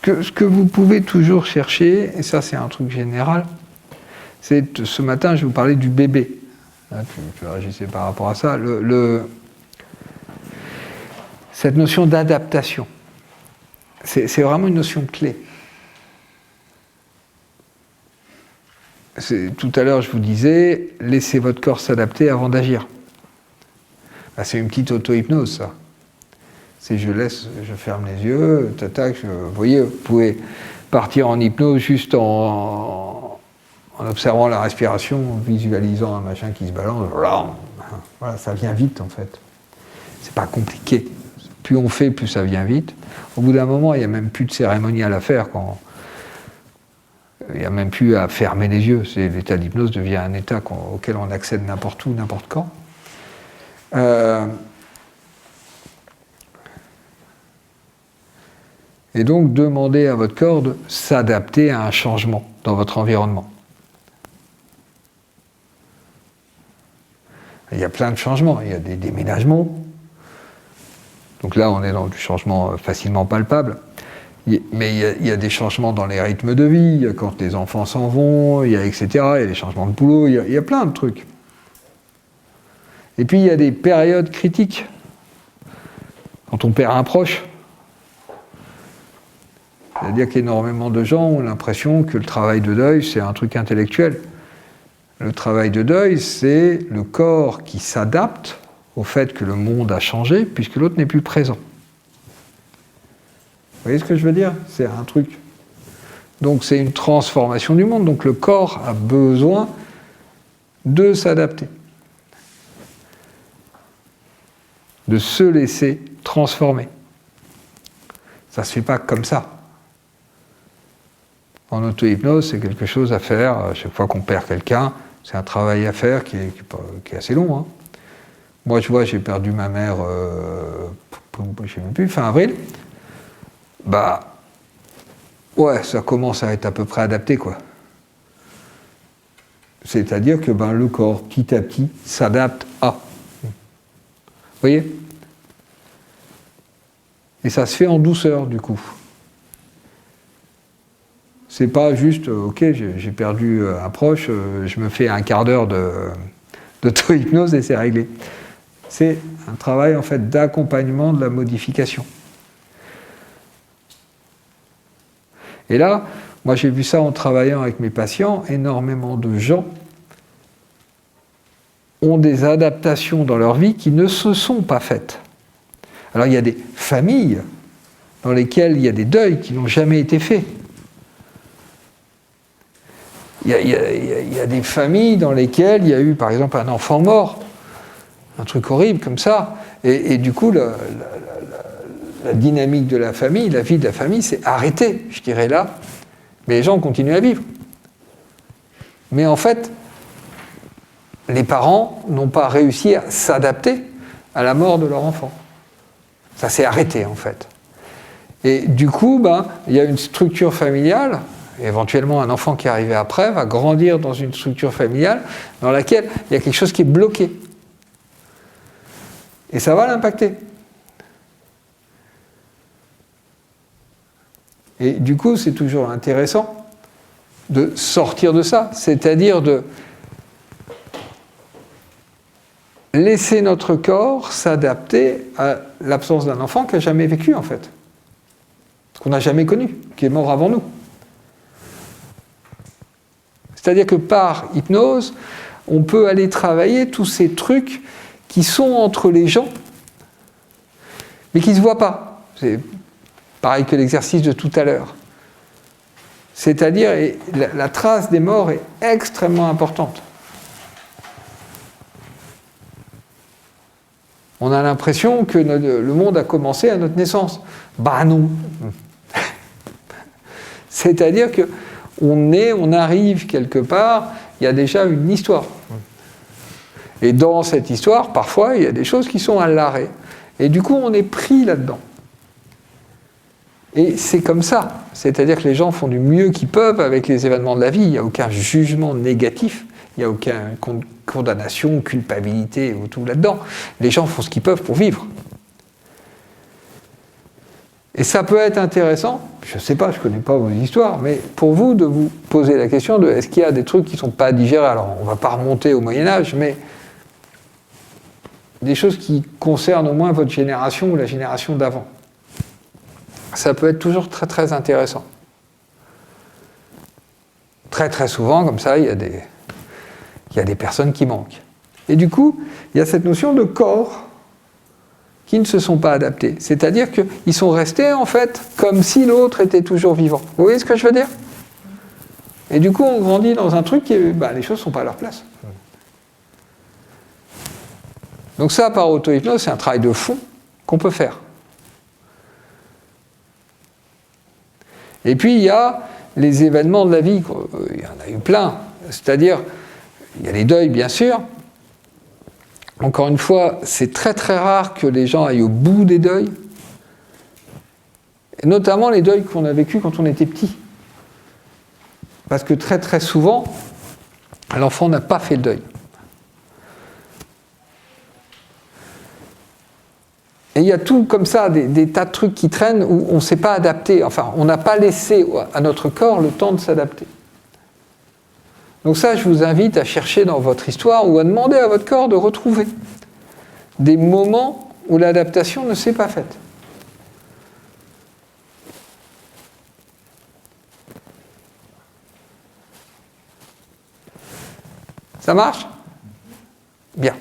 Ce que vous pouvez toujours chercher, et ça c'est un truc général, c'est ce matin je vais vous parlais du bébé. Là, tu réagissais par rapport à ça. Cette notion d'adaptation, c'est vraiment une notion clé. Tout à l'heure je vous disais, laissez votre corps s'adapter avant d'agir. Ben, c'est une petite auto-hypnose ça. C'est je ferme les yeux, vous voyez, vous pouvez partir en hypnose juste en observant la respiration, en visualisant un machin qui se balance. Voilà, ça vient vite en fait. C'est pas compliqué. Plus on fait, plus ça vient vite. Au bout d'un moment, il n'y a même plus de cérémonial à faire. Il n'y a même plus à fermer les yeux. L'état d'hypnose devient un état auquel on accède n'importe où, n'importe quand. Et donc, demandez à votre corps de s'adapter à un changement dans votre environnement. Il y a plein de changements. Il y a des déménagements. Donc là, on est dans du changement facilement palpable. Mais il y a des changements dans les rythmes de vie, quand les enfants s'en vont, etc. Il y a des changements de boulot, il y a plein de trucs. Et puis, il y a des périodes critiques. Quand on perd un proche, c'est-à-dire qu'énormément de gens ont l'impression que le travail de deuil, c'est un truc intellectuel. Le travail de deuil, c'est le corps qui s'adapte au fait que le monde a changé, puisque l'autre n'est plus présent. Vous voyez ce que je veux dire? C'est un truc. Donc c'est une transformation du monde. Donc le corps a besoin de s'adapter, de se laisser transformer. Ça ne se fait pas comme ça. En auto-hypnose, c'est quelque chose à faire. À chaque fois qu'on perd quelqu'un, c'est un travail à faire qui est assez long. Hein. Moi, je vois, j'ai perdu ma mère, je ne sais même plus, fin avril. Bah, ouais, ça commence à être à peu près adapté, quoi. C'est-à-dire que le corps, petit à petit, s'adapte à. Vous voyez? Et ça se fait en douceur, du coup. C'est pas juste, ok, j'ai perdu un proche, je me fais un quart d'heure d'auto-hypnose et c'est réglé. C'est un travail, en fait, d'accompagnement de la modification. Et là, moi j'ai vu ça en travaillant avec mes patients, énormément de gens ont des adaptations dans leur vie qui ne se sont pas faites. Alors il y a des familles dans lesquelles il y a des deuils qui n'ont jamais été faits. Il y a des familles dans lesquelles il y a eu par exemple un enfant mort, un truc horrible comme ça, et du coup la dynamique de la famille, la vie de la famille s'est arrêtée, je dirais là, mais les gens continuent à vivre. Mais en fait, les parents n'ont pas réussi à s'adapter à la mort de leur enfant. Ça s'est arrêté en fait. Et du coup, il y a une structure familiale, éventuellement un enfant qui est arrivé après va grandir dans une structure familiale dans laquelle il y a quelque chose qui est bloqué. Et ça va l'impacter. Et du coup, c'est toujours intéressant de sortir de ça, c'est-à-dire de laisser notre corps s'adapter à l'absence d'un enfant qui n'a jamais vécu, en fait, qu'on n'a jamais connu, qui est mort avant nous. C'est-à-dire que par hypnose, on peut aller travailler tous ces trucs qui sont entre les gens, mais qui ne se voient pas. C'est pareil que l'exercice de tout à l'heure. C'est-à-dire, la trace des morts est extrêmement importante. On a l'impression que le monde a commencé à notre naissance. Bah non. C'est-à-dire qu'on arrive quelque part, il y a déjà une histoire. Et dans cette histoire, parfois, il y a des choses qui sont à l'arrêt. Et du coup, on est pris là-dedans. Et c'est comme ça. C'est-à-dire que les gens font du mieux qu'ils peuvent avec les événements de la vie. Il n'y a aucun jugement négatif. Il n'y a aucune condamnation, culpabilité ou tout là-dedans. Les gens font ce qu'ils peuvent pour vivre. Et ça peut être intéressant, je ne sais pas, je ne connais pas vos histoires, mais pour vous de vous poser la question de est-ce qu'il y a des trucs qui ne sont pas digérés. Alors on ne va pas remonter au Moyen-Âge, mais des choses qui concernent au moins votre génération ou la génération d'avant. Ça peut être toujours très très intéressant. Très très souvent, comme ça, il y a des personnes qui manquent. Et du coup, il y a cette notion de corps qui ne se sont pas adaptés. C'est-à-dire qu'ils sont restés, en fait, comme si l'autre était toujours vivant. Vous voyez ce que je veux dire? Et du coup, on grandit dans un truc qui les choses ne sont pas à leur place. Donc ça, par auto-hypnose, c'est un travail de fond qu'on peut faire. Et puis, il y a les événements de la vie. Il y en a eu plein. C'est-à-dire, il y a les deuils, bien sûr. Encore une fois, c'est très très rare que les gens aillent au bout des deuils. Et notamment les deuils qu'on a vécus quand on était petit. Parce que très très souvent, l'enfant n'a pas fait le deuil. Et il y a tout comme ça, des tas de trucs qui traînent où on ne s'est pas adapté. Enfin, on n'a pas laissé à notre corps le temps de s'adapter. Donc ça, je vous invite à chercher dans votre histoire ou à demander à votre corps de retrouver des moments où l'adaptation ne s'est pas faite. Ça marche? Bien.